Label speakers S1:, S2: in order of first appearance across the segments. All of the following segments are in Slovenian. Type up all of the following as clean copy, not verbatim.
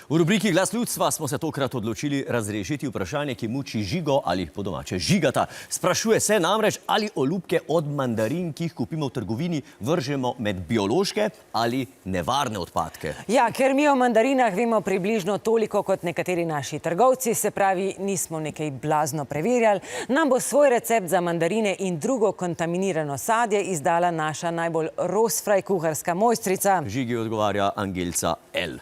S1: V rubriki Glas ljudstva smo se tokrat odločili razrešiti vprašanje, ki muči Žigo ali po domače Žigata. Sprašuje se namreč, ali olupke od mandarin, ki jih kupimo v trgovini, vržemo med biološke ali nevarne odpadke.
S2: Ja, ker mi o mandarinah vemo približno toliko kot nekateri naši trgovci, se pravi, nismo nekaj blazno preverjali, nam bo svoj recept za mandarine in drugo kontaminirano sadje izdala naša najbolj rostfraj kuharska mojstrica.
S1: Žigi odgovarja Angelca L.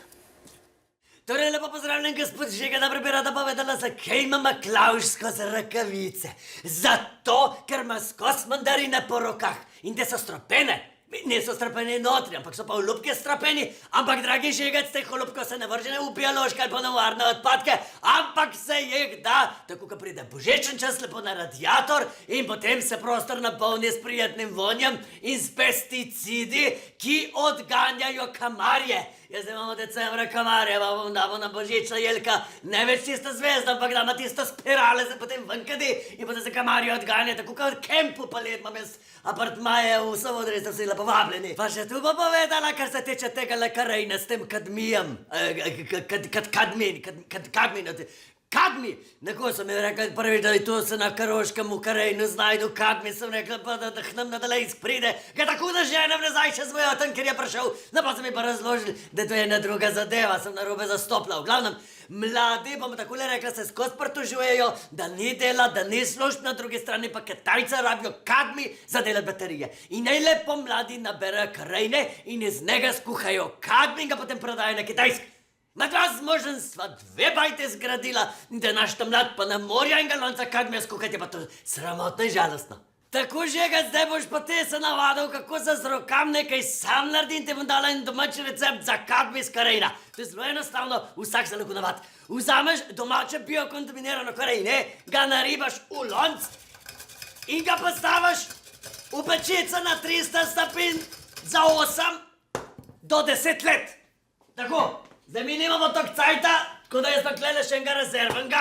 S3: Torej, lepo pozdravljen, gospod Žiga, da bi rada povedala, zakaj ima Maklavž skozi rakavice. Zato, ker ima skozi mandarine po rokah in da so stropene. Niso strapeni notri, ampak so pa olupke strapeni. Ampak, dragi Žigec, teh olupkov se ne vrže v biološke ali pa nevarne odpadke, ampak se jih da, tako ko pride božičen čas, lepo na radiator in potem se prostor napolni s prijetnim vonjem in s pesticidi, ki odganjajo kamarje. Jaz imamo decembra kamarje, pa bom damo na božična jelka ne več tista zvezda, ampak damo tista spirale, se potem venkadi in potem se kamarje odganja, tako kot v kempu pa let imam jaz apartmaje v Savudri, ste vsi lepo vabljeni. Pa še tu bo povedala, kar se tiče tega lekarejna s tem kadmijem, kadmi! Neko sem mi rekla prvič, da je to se na Koroškem v Karejnu znajdu kadmi, sem rekla pa, da k nam na Dalejsk pride, ga tako naženem nazaj še z vojotem, ker je prišel, no pa so mi pa razložili, da to je ena druga zadeva, sem narobe zastopila. V glavnem, mladi, bomo takole rekla, se skozi pritožujejo, da ni dela, da ni služb, na drugi strani pa Kitajci rabijo kadmi za delati baterije. In naj lepo mladi naberajo Karejne in iz njega skuhajo kadmi in ga potem prodajo na Kitajsk. Ma dva zmoženstva, dve bajte zgradila, da naš tam mlad pa ne morja in galonca kadmija skuhati, pa to sramotno in žalostno. Tako, Žega, zdaj boš pa te se navadil, kako za z rokam nekaj sam naredi in te bom dala en domači recept za kadmi iz Karejna. To je zelo enostavno, vsak se lahko navad. Vzameš domače biokontaminirano Karejne, ga naribaš v lonc in ga postaviš v pečico na 300 stopinj za 8 do 10 let. Tako. Zdaj mi nimamo tok cajta, tako da jaz pa klele še enega rezervnega,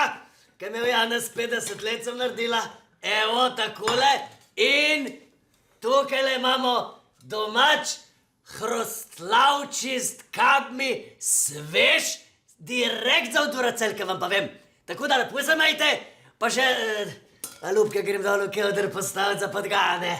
S3: kaj imel Janez 50 let sem naredila. Evo, takole. In tukajle imamo domač hrostlavčist kadmi, svež, direkt za v Duracelke vam pa vem. Tako da lepo zamejte, pa še olupke grem dol v kelder postaviti za podgane.